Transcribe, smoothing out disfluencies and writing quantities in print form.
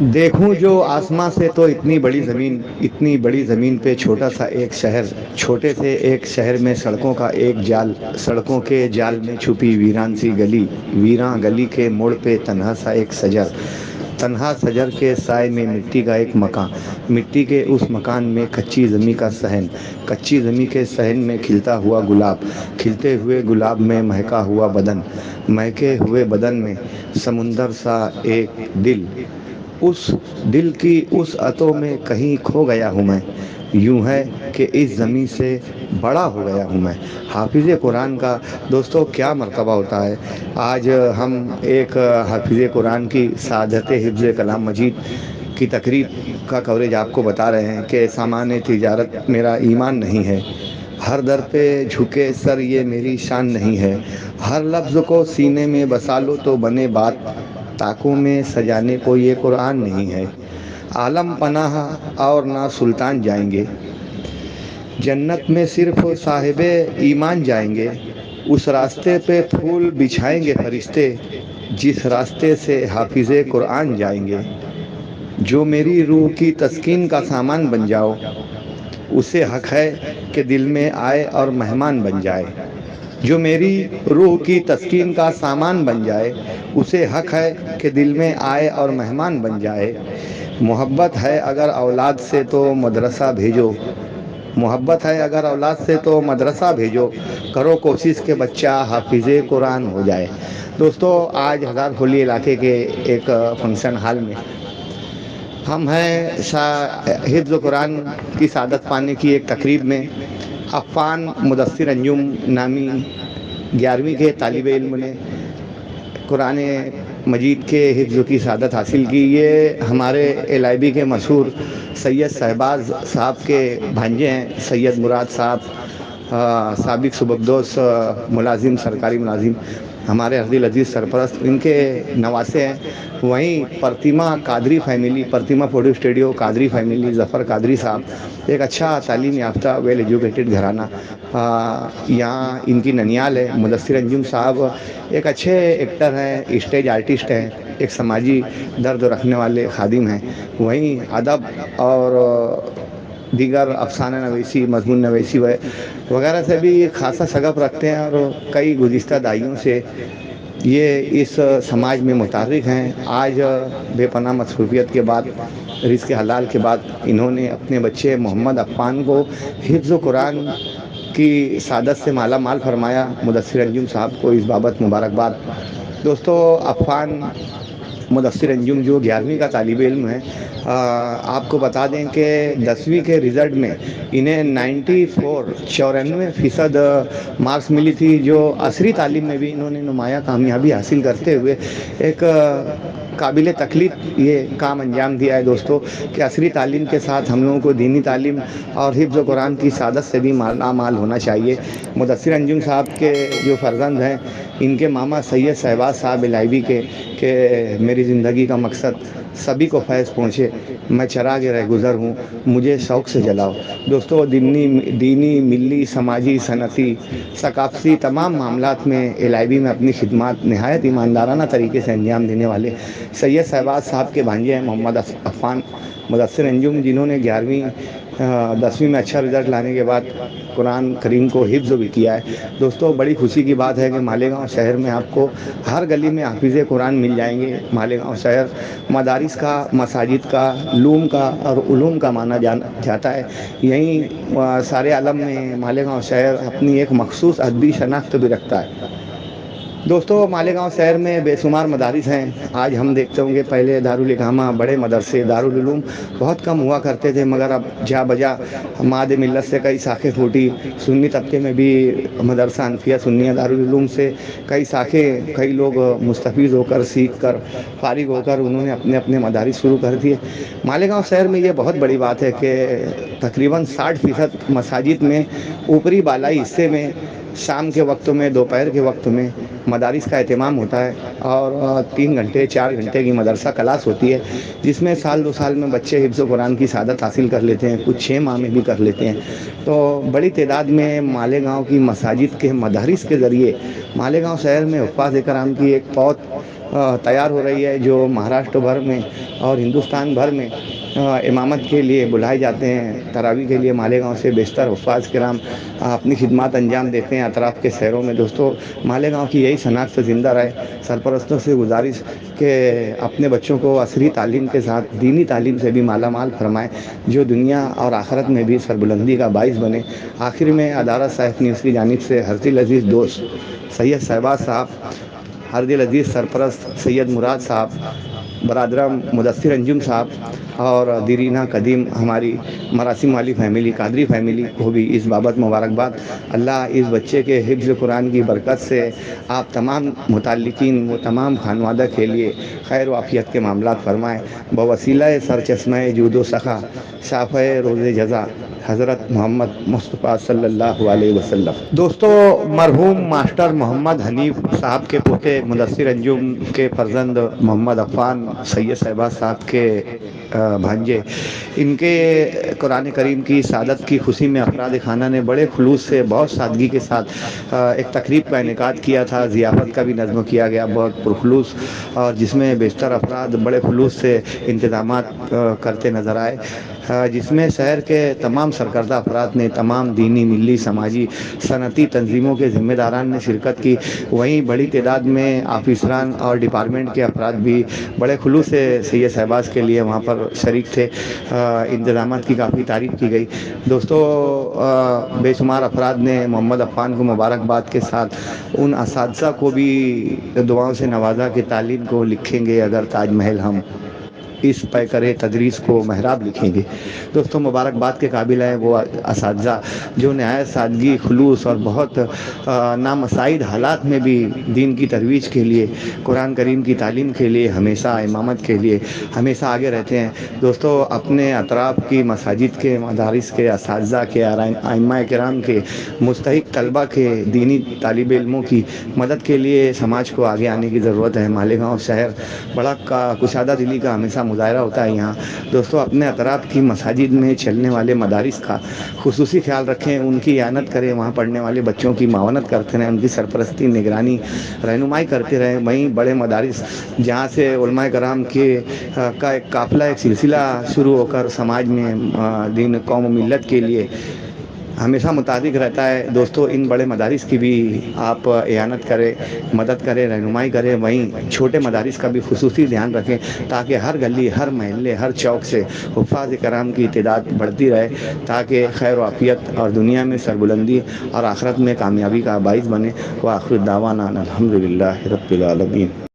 دیکھوں جو آسماں سے تو اتنی بڑی زمین پہ چھوٹا سا ایک شہر، چھوٹے سے ایک شہر میں سڑکوں کا ایک جال، سڑکوں کے جال میں چھپی ویران سی گلی، ویراں گلی کے موڑ پہ تنہا سا ایک شجر، تنہا شجر کے سائے میں مٹی کا ایک مکان، مٹی کے اس مکان میں کچی زمیں کا صحن، کچی زمیں کے صحن میں کھلتا ہوا گلاب، کھلتے ہوئے گلاب میں مہکا ہوا بدن، مہکے ہوئے بدن میں سمندر سا ایک دل، اس دل کی اس عطوں میں کہیں کھو گیا ہوں میں، یوں ہے کہ اس زمیں سے بڑا ہو گیا ہوں میں۔ حافظ قرآن کا دوستو کیا مرتبہ ہوتا ہے۔ آج ہم ایک حافظ قرآن کی سعادت حفظ کلام مجید کی تقریب کا کوریج آپ کو بتا رہے ہیں کہ سامان تجارت میرا ایمان نہیں ہے، ہر در پہ جھکے سر یہ میری شان نہیں ہے، ہر لفظ کو سینے میں بسا لو تو بنے بات، طاقوں میں سجانے کو یہ قرآن نہیں ہے۔ عالم پناہ اور نہ سلطان جائیں گے، جنت میں صرف صاحب ایمان جائیں گے، اس راستے پہ پھول بچھائیں گے فرشتے، جس راستے سے حافظ قرآن جائیں گے۔ جو میری روح کی تسکین کا سامان بن جاؤ، اسے حق ہے کہ دل میں آئے اور مہمان بن جائے۔ جو میری روح کی تسکین کا سامان بن جائے، اسے حق ہے کہ دل میں آئے اور مہمان بن جائے۔ محبت ہے اگر اولاد سے تو مدرسہ بھیجو، محبت ہے اگر اولاد سے تو مدرسہ بھیجو، کرو کوشش کہ بچہ حافظ قرآن ہو جائے۔ دوستو آج ہزار کھولی علاقے کے ایک فنکشن ہال میں ہم ہیں حفظ قرآن کی سعادت پانے کی ایک تقریب میں۔ عفان مدثر انجم نامی 11ویں کے طالب علم نے قرآن مجید کے حفظ کی سعادت حاصل کی۔ یہ ہمارے ایل آئی بی کے مشہور سید شہباز صاحب کے بھانجے ہیں، سید مراد صاحب، سابق صوبہ ملازم، سرکاری ملازم، ہمارے عزیز العزیز سرپرست، ان کے نواسے ہیں۔ وہیں Pratima Qadri family, Pratima photo studio Qadri family, Zafar Qadri صاحب، ایک اچھا تعلیم یافتہ ویل ایجوکیٹڈ گھرانہ، یہاں ان کی ننیال ہے۔ مدثر انجم صاحب ایک اچھے ایکٹر ہیں، اسٹیج آرٹسٹ ہیں، ایک سماجی درد رکھنے والے خادم ہیں۔ وہیں ادب اور دیگر افسانہ نویسی، مضمون نویسی وغیرہ سے بھی خاصا شغف رکھتے ہیں، اور کئی گزشتہ دہائیوں سے یہ اس سماج میں متحرک ہیں۔ آج بے پناہ مصروفیت کے بعد، رزق حلال کے بعد، انہوں نے اپنے بچے محمد عفان کو حفظ قرآن کی سعادت سے مالا مال فرمایا۔ مدثر انجم صاحب کو اس بابت مبارکباد۔ دوستو عفان مدثر انجم جو 11ویں کا طالب علم ہے، آپ کو بتا دیں کہ 10ویں کے رزلٹ میں انہیں 94% مارکس ملی تھی، جو عصری تعلیم میں بھی انہوں نے نمایاں کامیابی حاصل کرتے ہوئے ایک قابل تکلیف یہ کام انجام دیا ہے دوستو، کہ عصری تعلیم کے ساتھ ہم لوگوں کو دینی تعلیم اور حفظ قرآن کی سعادت سے بھی مالا مال ہونا چاہیے۔ مدثر انجم صاحب کے جو فرزند ہیں، ان کے ماما سید شہباز صاحب الائبی کے کہ میری زندگی کا مقصد سبھی کو فیض پہنچے، میں چراغ رہ گزر ہوں، مجھے شوق سے جلاؤ۔ دوستو دینی، ملی، سماجی، صنعتی، ثقافتی تمام معاملات میں ایل آئی بی میں اپنی خدمات نہایت ایماندارانہ طریقے سے انجام دینے والے سید شہباز صاحب کے بھانجے ہیں محمد عفان مدثر انجم، جنہوں نے 10ویں میں اچھا رزلٹ لانے کے بعد قرآن کریم کو حفظ بھی کیا ہے۔ دوستو بڑی خوشی کی بات ہے کہ مالیگاؤں شہر میں آپ کو ہر گلی میں حافظ قرآن مل جائیں گے۔ مالیگاؤں شہر مدارس کا، مساجد کا، علوم کا اور علوم کا مانا جاتا ہے۔ یہیں سارے عالم میں مالیگاؤں شہر اپنی ایک مخصوص ادبی شناخت بھی رکھتا ہے۔ دوستو مالیگاؤں شہر میں بے شمار مدارس ہیں۔ آج ہم دیکھتے ہوں گے پہلے دارالاقامہ، بڑے مدرسے، دارالعلوم بہت کم ہوا کرتے تھے، مگر اب جا بجا ماد ملت سے کئی شاخیں پھوٹی۔ سنی طبقے میں بھی مدرسہ انفیہ سنیہ دارالعلوم سے کئی شاخیں، کئی لوگ مستفیض ہو کر، سیکھ کر، فارغ ہو کر انہوں نے اپنے اپنے مدارس شروع کر دیے۔ مالیگاؤں شہر میں یہ بہت بڑی بات ہے کہ تقریباً 60% مساجد میں اوپری بالائی حصے میں شام کے وقت میں، دوپہر کے وقت میں مدارس کا اہتمام ہوتا ہے، اور 3 گھنٹے 4 گھنٹے کی مدرسہ کلاس ہوتی ہے، جس میں سال 2 سال میں بچے حفظ قرآن کی سعادت حاصل کر لیتے ہیں، کچھ 6 ماہ میں بھی کر لیتے ہیں۔ تو بڑی تعداد میں مالیگاؤں کی مساجد کے مدارس کے ذریعے مالیگاؤں شہر میں حفاظ کرام کی ایک پود تیار ہو رہی ہے، جو مہاراشٹر بھر میں اور ہندوستان بھر میں امامت کے لیے بلائے جاتے ہیں۔ تراویح کے لیے مالیگاؤں سے بیشتر حفاظ کرام اپنی خدمات انجام دیتے ہیں اطراف کے شہروں میں۔ دوستو، مالیگاؤں کی یہی شناخت زندہ رہے۔ سرپرستوں سے گزارش کہ اپنے بچوں کو عصری تعلیم کے ساتھ دینی تعلیم سے بھی مالا مال فرمائیں، جو دنیا اور آخرت میں بھی سربلندی کا باعث بنے۔ آخر میں عدالت صاحب نیوز کی جانب سے ہر دل عزیز دوست سید شہباز صاحب، ہر دل عزیز سرپرست سید مراد صاحب، برادرم مدثر انجم صاحب اور دیرینہ قدیم ہماری مراسم والی فیملی، قادری فیملی کو بھی اس بابت مبارکباد۔ اللہ اس بچے کے حفظ قرآن کی برکت سے آپ تمام متعلقین و تمام خانوادہ کے لیے خیر و عافیت کے معاملات فرمائیں، بوسیلہ سرچشمہ جود و سخا شافع روز جزا حضرت محمد مصطفیٰ صلی اللہ علیہ وسلم۔ دوستو، مرحوم ماسٹر محمد حنیف صاحب کے پوتے مدثر انجم کے فرزند محمد عفان سید شہباز صاحب کے بھانجے، ان کے قرآن کریم کی سعادت کی خوشی میں افراد خانہ نے بڑے خلوص سے، بہت سادگی کے ساتھ ایک تقریب کا انعقاد کیا تھا۔ ضیافت کا بھی نظم کیا گیا بہت پرخلوص، اور جس میں بیشتر افراد بڑے خلوص سے انتظامات کرتے نظر آئے، جس میں شہر کے تمام سرکردہ افراد نے، تمام دینی، ملی، سماجی، صنعتی تنظیموں کے ذمہ داران نے شرکت کی۔ وہیں بڑی تعداد میں آفیسران اور ڈپارٹمنٹ کے افراد بھی بڑے خلوص سے سید شہباز کے لیے وہاں پر شریک تھے۔ انتظامات کی کافی تعریف کی گئی۔ دوستو، بے شمار افراد نے محمد عفان کو مبارکباد کے ساتھ ان اساتذہ کو بھی دعاؤں سے نوازا کہ تعلیم کو لکھیں گے اگر تاج محل ہم، اس پیکرِ تدریس کو محراب لکھیں گے۔ دوستو، مبارکباد کے قابل ہیں وہ اساتذہ جو نہایت سادگی، خلوص اور بہت نامساعد حالات میں بھی دین کی ترویج کے لیے، قرآن کریم کی تعلیم کے لیے، ہمیشہ امامت کے لیے ہمیشہ آگے رہتے ہیں۔ دوستو، اپنے اطراف کی مساجد کے، مدارس کے اساتذہ کے، ائمہ کرام کے، مستحق طلبہ کے، دینی طالب علموں کی مدد کے لیے سماج کو آگے آنے کی ضرورت ہے۔ مالیگاؤں شہر بڑا کشادہ دلی کا ہمیشہ مظاہرہ ہوتا ہے یہاں۔ دوستو، اپنے اطراف کی مساجد میں چلنے والے مدارس کا خصوصی خیال رکھیں، ان کی اعانت کریں، وہاں پڑھنے والے بچوں کی معاونت کرتے رہیں، ان کی سرپرستی، نگرانی، رہنمائی کرتے رہیں۔ وہیں بڑے مدارس جہاں سے علماء کرام کا ایک قافلہ، ایک سلسلہ شروع ہو کر سماج میں دین، قوم و ملت کے لیے ہمیشہ متحرک رہتا ہے۔ دوستو، ان بڑے مدارس کی بھی آپ اعانت کریں، مدد کریں، رہنمائی کریں۔ وہیں چھوٹے مدارس کا بھی خصوصی دھیان رکھیں تاکہ ہر گلی، ہر محلے، ہر چوک سے حفاظ کرام کی تعداد بڑھتی رہے، تاکہ خیر و عافیت اور دنیا میں سربلندی اور آخرت میں کامیابی کا باعث بنے۔ وآخر دعوانا الحمدللہ رب العالمین۔